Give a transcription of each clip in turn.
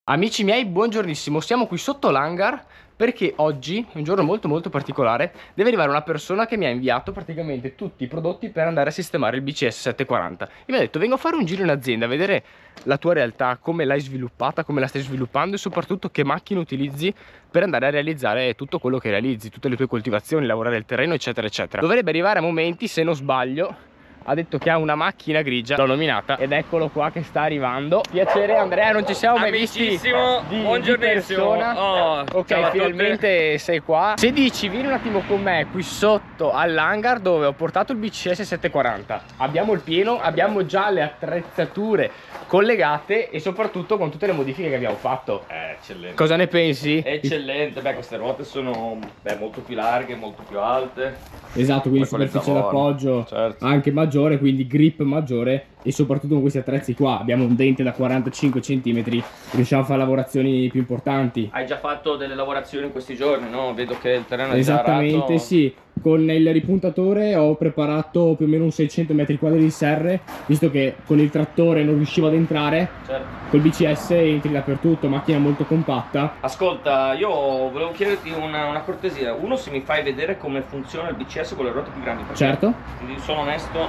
Amici miei, buongiornissimo, siamo qui sotto l'hangar perché oggi è un giorno molto particolare. Deve arrivare una persona che mi ha inviato praticamente tutti i prodotti per andare a sistemare il BCS 740 e mi ha detto: vengo a fare un giro in azienda a vedere la tua realtà, come l'hai sviluppata, come la stai sviluppando e soprattutto che macchine utilizzi per andare a realizzare tutto quello che realizzi, tutte le tue coltivazioni, lavorare il terreno eccetera eccetera. Dovrebbe arrivare a momenti, se non sbaglio. Ha detto che ha una macchina grigia, l'ho nominata ed eccolo qua che sta arrivando. Piacere Andrea, non ci siamo mai visti di persona. Ok, finalmente sei qua. Se dici vieni un attimo con me qui sotto all'hangar dove ho portato il BCS 740. Abbiamo il pieno, abbiamo già le attrezzature collegate e soprattutto con tutte le modifiche che abbiamo fatto. Eccellente. Cosa ne pensi? Eccellente, beh, queste ruote sono molto più larghe, molto più alte. Esatto, quindi superficie d'appoggio anche maggiore, quindi grip maggiore e soprattutto con questi attrezzi qua abbiamo un dente da 45 cm, riusciamo a fare lavorazioni più importanti. Hai già fatto delle lavorazioni in questi giorni, no? Vedo che il terreno è già arato. Esattamente, sì. Con il ripuntatore ho preparato più o meno un 600 metri quadri di serre, visto che con il trattore non riuscivo ad entrare. Certo. Col BCS entri dappertutto, macchina molto compatta. Ascolta, io volevo chiederti una cortesia. Uno, se mi fai vedere come funziona il BCS con le ruote più grandi. Certo. Quindi sono onesto,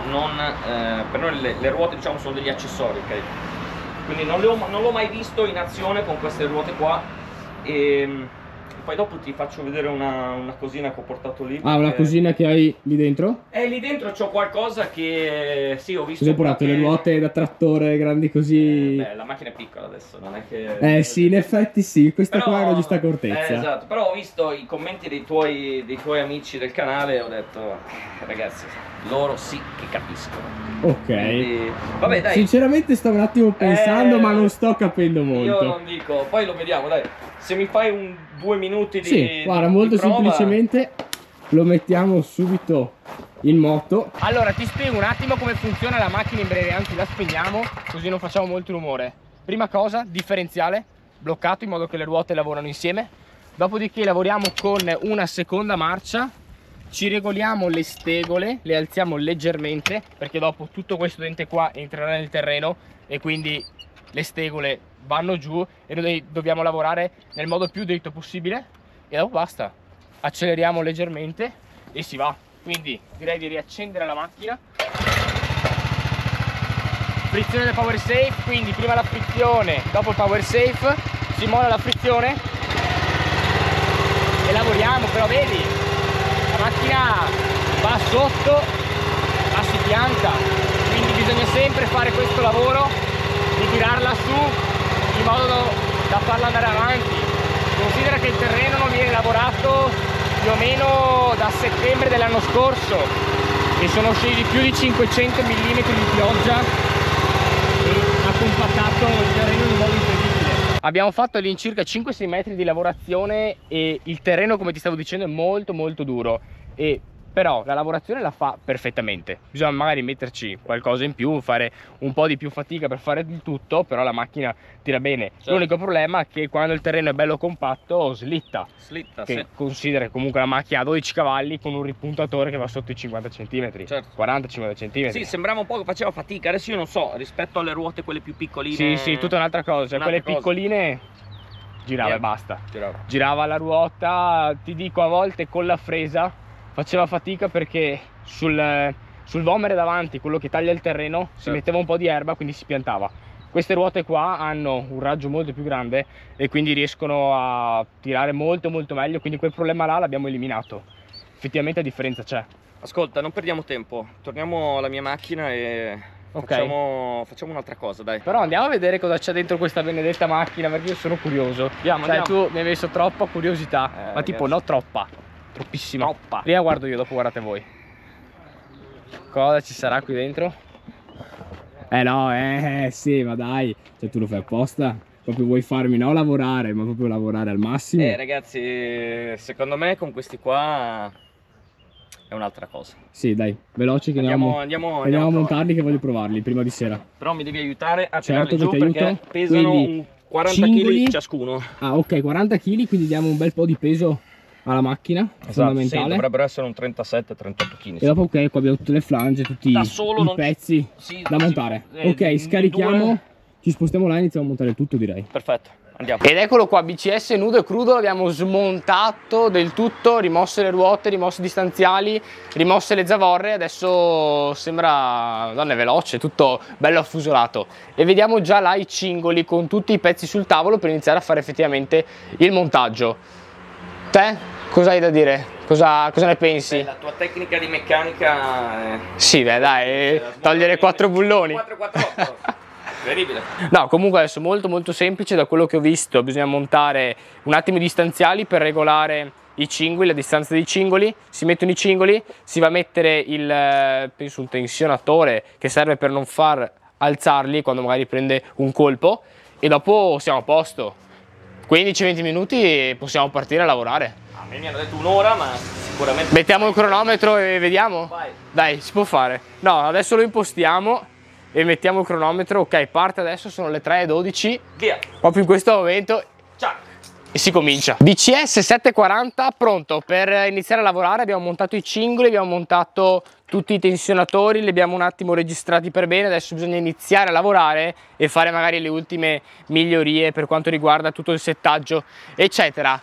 per noi le ruote diciamo sono degli accessori, ok? Quindi non l'ho mai visto in azione con queste ruote qua. E poi dopo ti faccio vedere una cosina che ho portato lì. Ah, una cosina che hai lì dentro? Lì dentro c'ho qualcosa che sì, ho visto. Cosa hai portato? Le ruote da trattore grandi così? Beh, la macchina è piccola adesso, non è che. Sì, in effetti sì, questa qua è una giusta accortezza. Esatto, però ho visto i commenti dei tuoi amici del canale e ho detto, ragazzi, loro sì che capiscono. Ok. Quindi, vabbè, dai. Sinceramente sto un attimo pensando, ma non sto capendo molto. Io non dico, poi lo vediamo, dai. Se mi fai 2 minuti di. Sì, guarda, molto semplicemente lo mettiamo subito in moto. Allora ti spiego un attimo come funziona la macchina in breve, anzi la spegniamo così non facciamo molto rumore. Prima cosa, differenziale bloccato in modo che le ruote lavorano insieme. Dopodiché lavoriamo con una seconda marcia, ci regoliamo le stegole, le alziamo leggermente perché dopo tutto questo dente qua entrerà nel terreno e quindi le stegole vanno giù e noi dobbiamo lavorare nel modo più dritto possibile e dopo basta, acceleriamo leggermente e si va. Quindi direi di riaccendere la macchina. Frizione del power safe, quindi prima la frizione, dopo il power safe, si molla la frizione e lavoriamo. Però vedi, la macchina va sotto ma si pianta, quindi bisogna sempre fare questo lavoro di tirarla su in modo da farla andare avanti. Considera che il terreno non viene lavorato più o meno da settembre dell'anno scorso e sono scesi più di 500 mm di pioggia e ha compattato il terreno in modo incredibile. Abbiamo fatto all'incirca 5-6 metri di lavorazione e il terreno, come ti stavo dicendo, è molto duro, però la lavorazione la fa perfettamente. Bisogna magari metterci qualcosa in più, fare un po' di più fatica per fare il tutto, però la macchina tira bene. Certo. L'unico problema è che quando il terreno è bello compatto slitta, che sì. Considera comunque la macchina ha 12 cavalli con un ripuntatore che va sotto i 50 cm, certo. 40-50 cm. Sì, sembrava un po' che faceva fatica. Adesso io non so, rispetto alle ruote quelle più piccoline. Sì, tutta un'altra cosa, cioè quelle piccoline girava e basta. Girava la ruota, ti dico, a volte con la fresa faceva fatica perché sul vomere davanti, quello che taglia il terreno, si metteva un po' di erba, quindi si piantava. Queste ruote qua hanno un raggio molto più grande e quindi riescono a tirare molto meglio, quindi quel problema là l'abbiamo eliminato. Effettivamente la differenza c'è. Ascolta, non perdiamo tempo, torniamo alla mia macchina e facciamo un'altra cosa, dai. Però andiamo a vedere cosa c'è dentro questa benedetta macchina, perché io sono curioso. Andiamo. Tu mi hai messo troppa curiosità, ma ragazzi, tipo no, troppa. Troppissima. Troppa. Prima guardo io, dopo guardate voi. Cosa ci sarà qui dentro? No, sì, ma dai, cioè tu lo fai apposta? Proprio vuoi farmi no lavorare, ma proprio lavorare al massimo? Ragazzi, secondo me con questi qua è un'altra cosa. Sì, dai, veloci che andiamo a montarli, che voglio provarli prima di sera. Però mi devi aiutare a tirarli giù perché pesano un 40 kg ciascuno. Ah, ok, 40 kg, quindi diamo un bel po' di peso alla macchina, fondamentale. Sì, dovrebbero essere un 37-38 kg. E dopo qua abbiamo tutte le flange, tutti i pezzi da montare. Ok, scarichiamo, ci spostiamo là e iniziamo a montare il tutto, direi. Perfetto. Andiamo. Ed eccolo qua, BCS nudo e crudo, l'abbiamo smontato del tutto, rimosse le ruote, rimosse i distanziali, rimosse le zavorre, adesso sembra, Madonna, è veloce, tutto bello affusolato. E vediamo già là i cingoli con tutti i pezzi sul tavolo per iniziare a fare effettivamente il montaggio. Te cosa hai da dire? Cosa ne pensi? Beh, la tua tecnica di meccanica Sì, beh dai, togliere 4 bulloni. 448. Incredibile. No, comunque adesso molto semplice, da quello che ho visto bisogna montare un attimo i distanziali per regolare i cingoli, la distanza dei cingoli, si mettono i cingoli, si va a mettere penso un tensionatore che serve per non far alzarli quando magari prende un colpo, e dopo siamo a posto. 15-20 minuti e possiamo partire a lavorare. A me mi hanno detto un'ora, ma sicuramente... Mettiamo il cronometro e vediamo? Vai. Dai, si può fare. No, adesso lo impostiamo e mettiamo il cronometro. Ok, parte adesso, sono le 3:12. Via. Proprio in questo momento. Ciao. E si comincia. BCS 740 pronto per iniziare a lavorare. Abbiamo montato i cingoli, abbiamo montato tutti i tensionatori, li abbiamo un attimo registrati per bene. Adesso bisogna iniziare a lavorare e fare magari le ultime migliorie per quanto riguarda tutto il settaggio eccetera.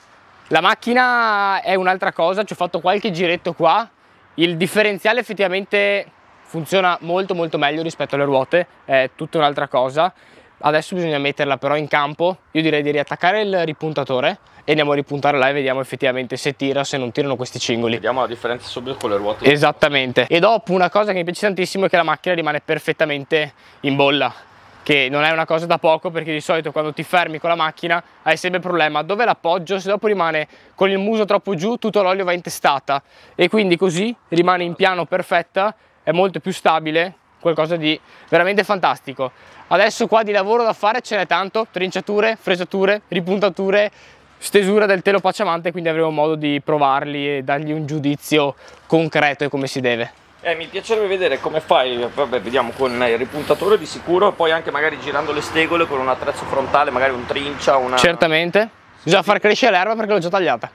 La macchina è un'altra cosa, ci ho fatto qualche giretto qua, il differenziale effettivamente funziona molto meglio rispetto alle ruote, è tutta un'altra cosa. Adesso bisogna metterla però in campo. Io direi di riattaccare il ripuntatore e andiamo a ripuntare là e vediamo effettivamente se tira o se non tirano questi cingoli. Vediamo la differenza subito con le ruote. Esattamente. E dopo una cosa che mi piace tantissimo è che la macchina rimane perfettamente in bolla, che non è una cosa da poco, perché di solito quando ti fermi con la macchina hai sempre il problema dove l'appoggio, se dopo rimane con il muso troppo giù tutto l'olio va in testata, e quindi così rimane in piano perfetta, è molto più stabile, qualcosa di veramente fantastico. Adesso qua di lavoro da fare ce n'è tanto, trinciature, fresature, ripuntature, stesura del telo pacciamante, quindi avremo modo di provarli e dargli un giudizio concreto e come si deve. Mi piacerebbe vedere come fai, vabbè, vediamo con il ripuntatore di sicuro, poi anche magari girando le stegole con un attrezzo frontale, magari un trincia, una... Certamente, bisogna far crescere l'erba perché l'ho già tagliata.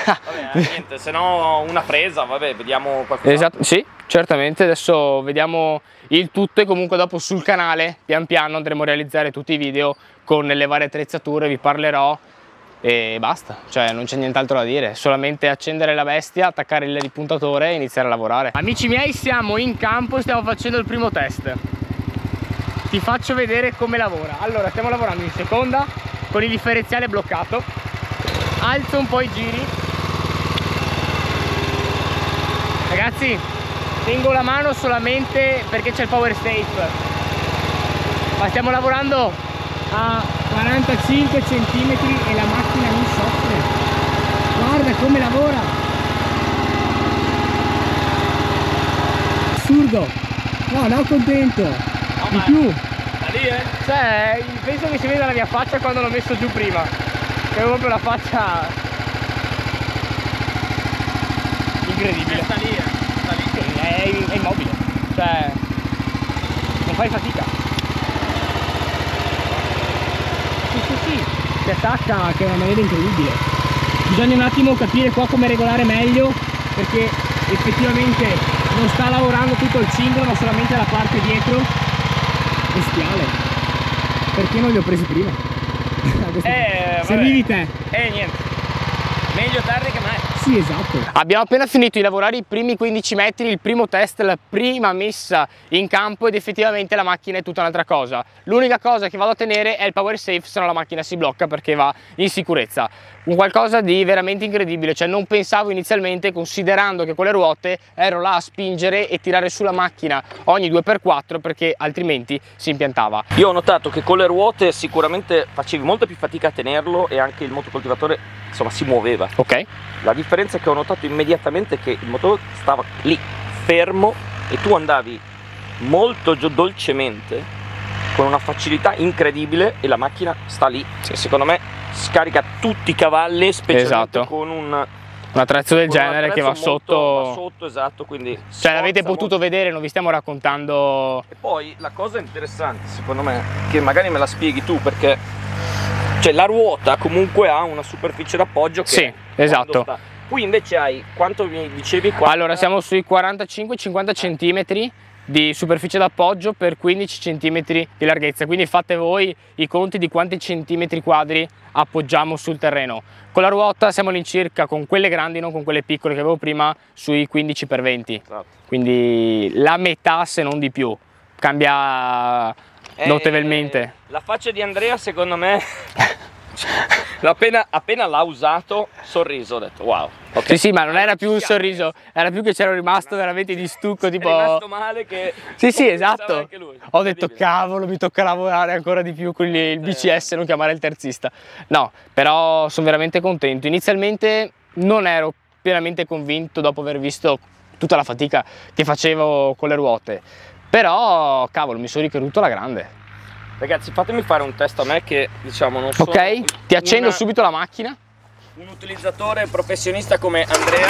Vabbè, niente, se no una fresa, vabbè, vediamo qualcosa. Esatto, sì, certamente, adesso vediamo il tutto e comunque dopo sul canale pian piano andremo a realizzare tutti i video con le varie attrezzature, vi parlerò e basta, cioè non c'è nient'altro da dire, solamente accendere la bestia, attaccare il ripuntatore e iniziare a lavorare. Amici miei, siamo in campo e stiamo facendo il primo test. Ti faccio vedere come lavora. Allora, stiamo lavorando in seconda con il differenziale bloccato, alzo un po' i giri. Ragazzi, tengo la mano solamente perché c'è il power safe, ma stiamo lavorando a 45 cm e la macchina non soffre. Guarda come lavora, assurdo. No, contento di più. Da lì, Cioè, penso che si veda la mia faccia quando l'ho messo giù prima, che è proprio la faccia incredibile. sta lì, sta lì. È immobile, cioè non fai fatica. Sì, si attacca, che è una maniera incredibile. Bisogna un attimo capire qua come regolare meglio, perché effettivamente non sta lavorando tutto il cingolo ma solamente la parte dietro. Bestiale, perché non li ho presi prima? Servivi te. Niente, meglio tardi che mai. Sì, esatto. Abbiamo appena finito di lavorare i primi 15 metri, il primo test, la prima messa in campo, ed effettivamente la macchina è tutta un'altra cosa. L'unica cosa che vado a tenere è il power safe, se no la macchina si blocca perché va in sicurezza. Un qualcosa di veramente incredibile, cioè non pensavo inizialmente, considerando che con le ruote ero là a spingere e tirare sulla macchina ogni 2x4 perché altrimenti si impiantava. Io ho notato che con le ruote sicuramente facevi molta più fatica a tenerlo e anche il motocoltivatore insomma si muoveva. Ok. La differenza che ho notato immediatamente è che il motore stava lì fermo e tu andavi molto dolcemente con una facilità incredibile e la macchina sta lì. Secondo me scarica tutti i cavalli, specialmente esatto, con un attrezzo del genere che va sotto, esatto, quindi cioè l'avete potuto vedere, non vi stiamo raccontando. E poi la cosa interessante secondo me, che magari me la spieghi tu, perché cioè la ruota comunque ha una superficie d'appoggio che sì, esatto. Qui invece hai, quanto mi dicevi qua? Allora siamo sui 45-50 cm di superficie d'appoggio per 15 cm di larghezza, quindi fate voi i conti di quanti centimetri quadri appoggiamo sul terreno. Con la ruota siamo all'incirca, con quelle grandi, non con quelle piccole che avevo prima, sui 15x20, Esatto. Quindi la metà se non di più, cambia notevolmente. La faccia di Andrea secondo me appena l'ha usato sorriso, ho detto wow. Okay. Sì, ma non era più un sorriso, era più che c'ero rimasto veramente di stucco, tipo... È rimasto male che... Sì, esatto. Anche lui. Ho detto cavolo, mi tocca lavorare ancora di più con il BCS, non chiamare il terzista. No, però sono veramente contento. Inizialmente non ero pienamente convinto dopo aver visto tutta la fatica che facevo con le ruote, però cavolo, mi sono ricreduto alla grande. Ragazzi, fatemi fare un test a me che diciamo non sono... Ok, ti accendo subito la macchina. Un utilizzatore professionista come Andrea.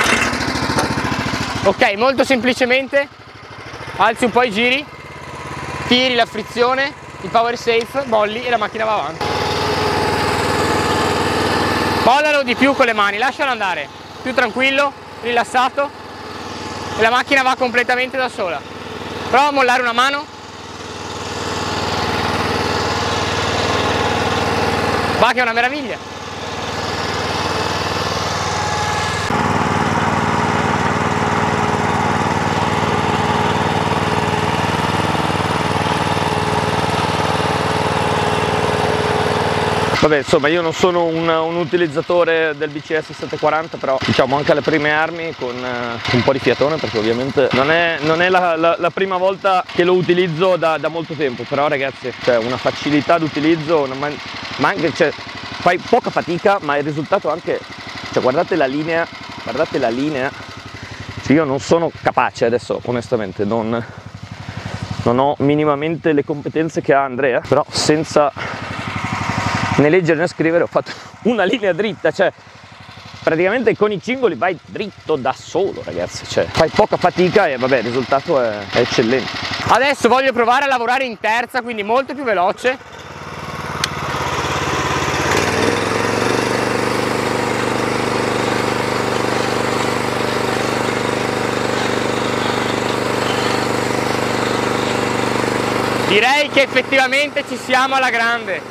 Ok, molto semplicemente alzi un po' i giri, tiri la frizione, il power safe, molli e la macchina va avanti. Mollalo di più con le mani, lascialo andare, più tranquillo, rilassato e la macchina va completamente da sola. Prova a mollare una mano. Va che è una meraviglia. Vabbè, insomma, io non sono un utilizzatore del BCS 740, però diciamo anche alle prime armi con un po' di fiatone, perché ovviamente non è la prima volta che lo utilizzo da molto tempo, però ragazzi, cioè una facilità d'utilizzo, ma anche, cioè, fai poca fatica, ma il risultato anche, cioè guardate la linea, cioè, io non sono capace adesso, onestamente, non ho minimamente le competenze che ha Andrea, però senza né leggere né scrivere ho fatto una linea dritta, cioè praticamente con i cingoli vai dritto da solo, ragazzi, cioè fai poca fatica e vabbè, il risultato è eccellente. Adesso voglio provare a lavorare in terza, quindi molto più veloce. Direi che effettivamente ci siamo alla grande.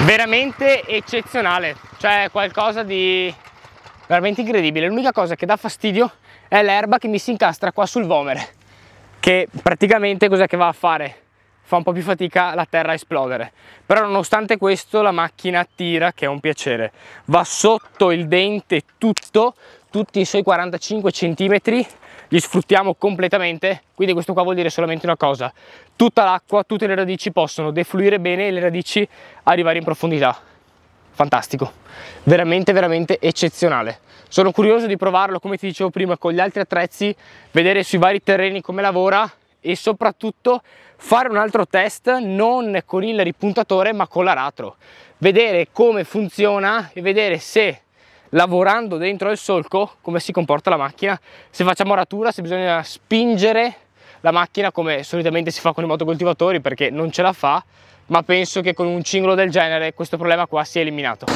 Veramente eccezionale, cioè qualcosa di veramente incredibile. L'unica cosa che dà fastidio è l'erba che mi si incastra qua sul vomere, che praticamente cos'è che va a fare? Fa un po' più fatica la terra a esplodere, però nonostante questo la macchina tira, che è un piacere. Va sotto il dente tutti i suoi 45 cm li sfruttiamo completamente, quindi questo qua vuol dire solamente una cosa: tutta l'acqua, tutte le radici possono defluire bene e le radici arrivare in profondità. Fantastico, veramente eccezionale. Sono curioso di provarlo, come ti dicevo prima, con gli altri attrezzi, vedere sui vari terreni come lavora e soprattutto fare un altro test non con il ripuntatore ma con l'aratro, vedere come funziona e vedere se lavorando dentro il solco come si comporta la macchina, se facciamo aratura, se bisogna spingere la macchina come solitamente si fa con i motocoltivatori, perché non ce la fa, ma penso che con un cingolo del genere questo problema qua sia eliminato.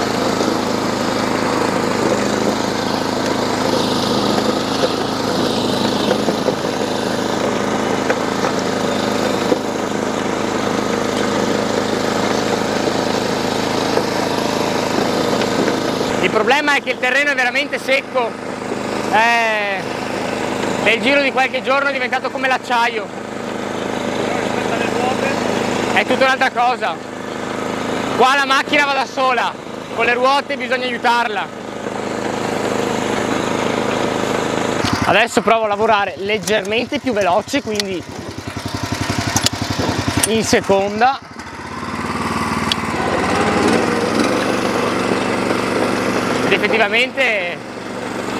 Il problema è che il terreno è veramente secco, nel giro di qualche giorno è diventato come l'acciaio. Rispetto alle ruote È tutta un'altra cosa. Qua la macchina va da sola, con le ruote bisogna aiutarla. Adesso provo a lavorare leggermente più veloce, quindi in seconda. Ed effettivamente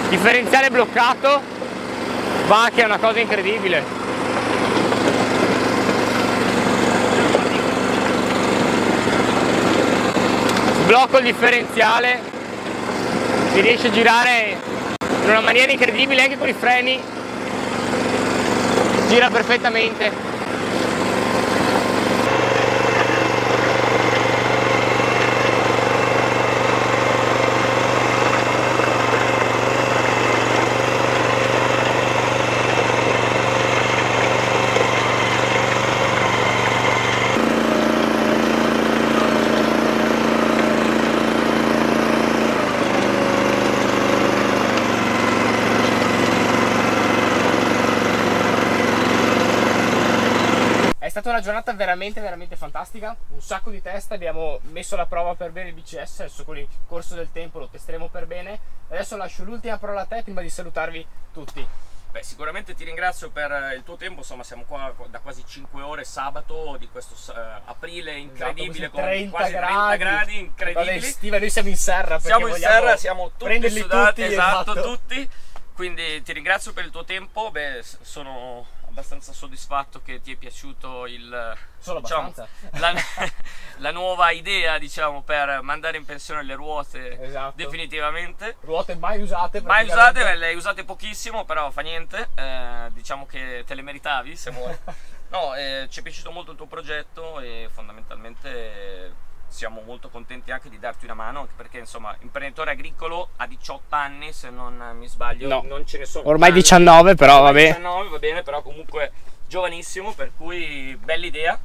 differenziale bloccato, Va che è una cosa incredibile. Sblocco il differenziale, si riesce a girare in una maniera incredibile anche con i freni, gira perfettamente. È stata una giornata veramente fantastica, un sacco di test, abbiamo messo alla prova per bene il BCS, adesso con il corso del tempo lo testeremo per bene. Adesso lascio l'ultima parola a te prima di salutarvi tutti. Beh, sicuramente ti ringrazio per il tuo tempo, insomma siamo qua da quasi 5 ore sabato di questo aprile incredibile, esatto, con quasi 30 gradi incredibili. Estiva, noi siamo in serra, siamo in serra, siamo tutti sudati, tutti, esatto, tutti. Quindi ti ringrazio per il tuo tempo, beh, sono abbastanza soddisfatto che ti è piaciuto diciamo, la nuova idea, diciamo, per mandare in pensione le ruote, esatto, definitivamente. Ruote mai usate, mai usate, le hai usate pochissimo, però fa niente, diciamo che te le meritavi se vuoi. No, ci è piaciuto molto il tuo progetto e fondamentalmente siamo molto contenti anche di darti una mano, anche perché insomma imprenditore agricolo a 18 anni, se non mi sbaglio, no, non ce ne sono ormai tanti. 19, però va bene. 19 va bene, però comunque giovanissimo, per cui bella idea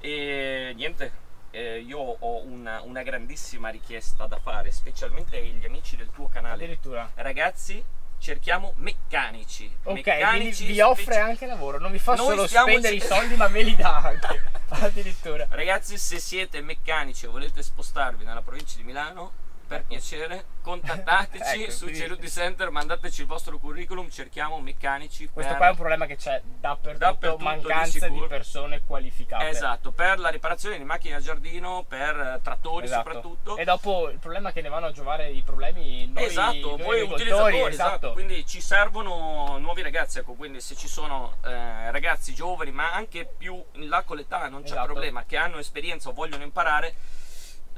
e niente, io ho una grandissima richiesta da fare, specialmente agli amici del tuo canale. Addirittura. Ragazzi, cerchiamo meccanici. Ok, meccanici vi offre anche lavoro, non vi fa solo spendere i soldi, ma ve li dà anche. Addirittura. Ragazzi, se siete meccanici e volete spostarvi nella provincia di Milano, per piacere contattateci ecco, su quindi Ceruti Center, mandateci il vostro curriculum, cerchiamo meccanici. Questo qua è un problema che c'è dappertutto, mancanza di persone qualificate. Esatto, per la riparazione di macchine a giardino, per trattori, esatto, soprattutto. E dopo il problema è che ne vanno a giovare i problemi noi, esatto, noi voi utilizzatori, esatto. Quindi ci servono nuovi ragazzi, ecco, quindi se ci sono ragazzi giovani, ma anche più in là con l'età, non c'è problema, che hanno esperienza o vogliono imparare,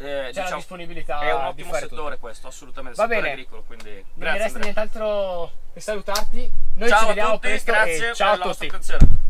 c'è diciamo, la disponibilità. È un ottimo settore tutto. Questo, assolutamente. Va settore bene, agricolo, quindi non grazie, mi resta Andrea. nient'altro che salutarti. Noi ciao ci vediamo a tutti, presto grazie e ciao a per la vostra tutti. attenzione.